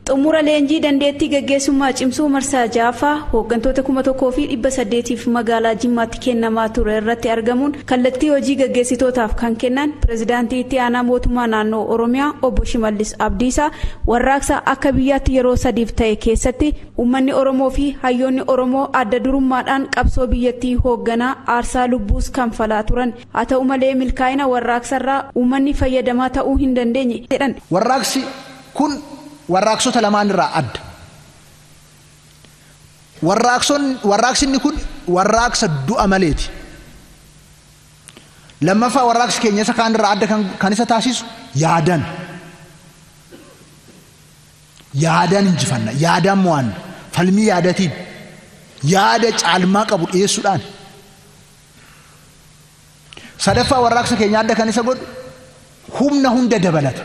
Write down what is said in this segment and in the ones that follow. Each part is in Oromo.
xumura leenjii dandeettii gaggeessummaa cimsuu marsaa jaafaa hooggantoota 1,800f magaalaa Jimmaatti kennamaa ture irratti argamuun kallattii hojii gaggeessitootaaf kan kennan pirezidaantii itti aanaa mootummaa naannoo Oromiyaa obbo Shimallis Abdiisaa warraaqsa akka biyyaatti yeroo sadiif ta'e keessatti uummanni Oromoo fi hayyoonni Oromoo adda durummaadhaan qabsoo biyyattii hoogganaa aarsaa lubbuus kanfalaa turan haa ta'u malee milkaa'ina warraaqsarraa uummanni fayyadamaa ta'uu hin dandeenye jedhan. Warraaqsi kun warraaqsota lamaan irraa adda. Warraaqsinni kun warraaqsa du'a maleeti. Lammaffaa warraaqsi keenya isa kaan irraa adda kan isa taasisu yaadan injifanna, yaadan mo'anna, falmii yaadatiin yaada caalmaa qabu dhiyeessuudhaan. Sadaffaa warraaqsa keenya adda kan isa godhu humna hunda dabalata.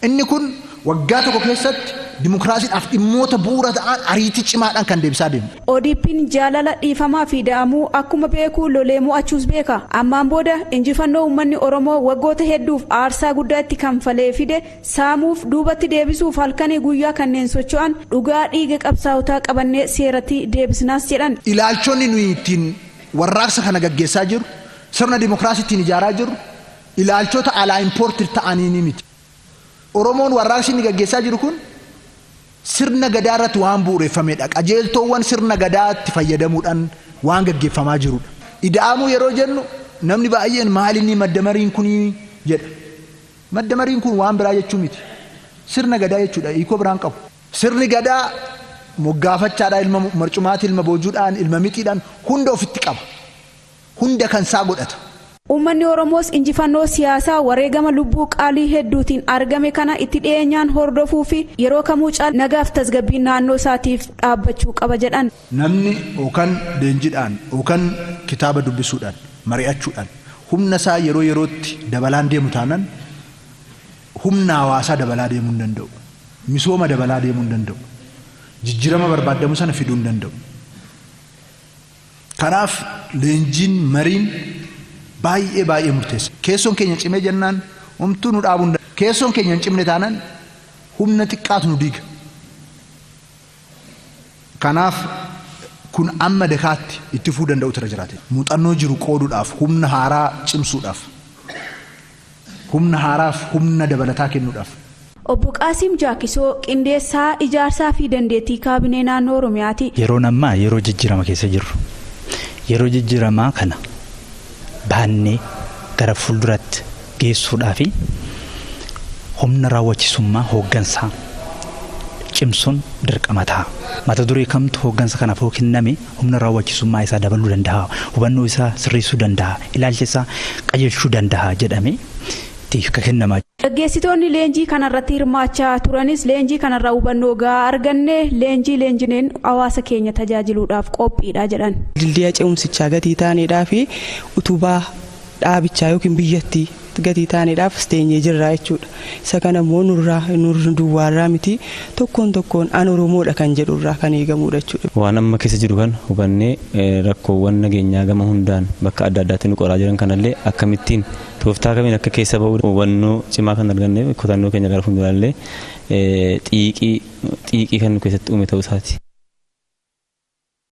Inni kun waggaa tokko keessatti dimokiraasiidhaaf dhimmoota bu'uura ta'an ariitii cimaadhaan kan deebisaa deemu. ODP'n jaalala dhiifamaa fi da'amuu akkuma beeku lolee mo'achuus beeka. Ammaan booda injifannoo uummanni Oromoo waggoota hedduuf aarsaa guddaa itti kanfalee fide saamuuf duubatti deebisuuf halkanii guyyaa kanneen socho'an dhugaa dhiiga qabsaa'otaa qabannee seeratti deebisnaas jedhan. Ilaalchonni nuyi ittiin warraaqsa kana gaggeessaa jiru sirna dimokiraasii ittiin ijaaraa jiru ilaalchota alaa impoortir ta'anii ni miti. Oromoon warraaqsi inni gaggeessaa jiru kun sirna gadaa irratti waan bu'uureffamedha. Qajeeltoowwan sirna gadaatti fayyadamuudhaan waan gaggeeffamaa jirudha. Ida'amuu yeroo jennu namni baay'een maal inni maddamariin kun jedha. Maddamariin kun waan biraa jechuu miti. Sirna gadaa jechuudha. Hiikoo biraan qabu. Sirni gadaa moggaafachaadhaan ilma marcumaatti ilma boojuudhaan ilma mixiidhaan hunda ofitti qaba. Hunda kan isaa godhata. Uummanni Oromoos injifannoo siyaasaa wareegama lubbuu qaalii hedduutiin argame kana itti dhiyeenyaan hordofuu fi yeroo kamuu caala nagaaf tasgabbii naannoo isaatiif dhaabbachuu qaba jedhan. Namni yookaan leenjiidhaan yookaan kitaaba dubbisuudhaan mari'achuudhaan humna isaa yeroo yerootti dabalaan deemu taanaan humna hawaasaa dabalaa deemuu hin danda'u. Misooma dabalaa deemuu hin danda'u. Jijjiirama barbaadamu sana fiduu hin danda'u. Kanaaf leenjiin mariin baay'ee murteessa. Keessoon keenya cimee jennaan homtuu nu dhaabuu hin danda'u. Keessoon keenya hin cimne taanaan humna xiqqaatu nu diiga. Kanaaf kun amma dakaatti itti fufuu danda'u tira jiraate. Muuxannoo jiru qooduudhaaf humna haaraa cimsuudhaaf humna haaraaf humna dabalataa kennuudhaaf. Obbo Qaasim Jaakisoo qindeessaa ijaarsaa fi dandeettii kaabinee naannoo Oromiyaati. Yeroon ammaa yeroo jijjiirama keessa jirru. Yeroo jijjiiramaa kana baannee gara fuulduratti geessuudhaa fi humna raawwachisummaa hooggansaa cimsuun dirqama ta'a. Mata duree kamtu hooggansa kanaaf kenname humna raawwachisummaa isaa dabaluu danda'a, hubannoo isaa sirreessuu danda'a, ilaalcha isaa qajeelchuu danda'a jedhamee itti kennamaa. Gaggeessitoonni leenjii kanarratti hirmaachaa turanis leenjii kanarraa hubannoo gahaa arganne leenjineen hawaasa keenya tajaajiluudhaaf qophiidha jedhan. Dildiyaa ce'umsichaa gatii taaneedhaa fi utubaa dhaabichaa yookiin biyyattii gatii taaneedhaaf steenyee jirra jechuudha. Isa kana immoo nurra duwwaarraa miti tokkoon an Oromoodha kan jedhurraa kan eegamudha jechuudha. Waan amma keessa jiru kan hubannee rakkoowwan nageenyaa gama hundaan bakka adda addaatti nu qoraa jiran kanallee akkamittiin tooftaa kamiin akka keessa ba'uu hubannoo cimaa kan arganneef kutannoo keenya gara fuulduraallee xiiqii kan nu keessatti uume ta'uu isaati.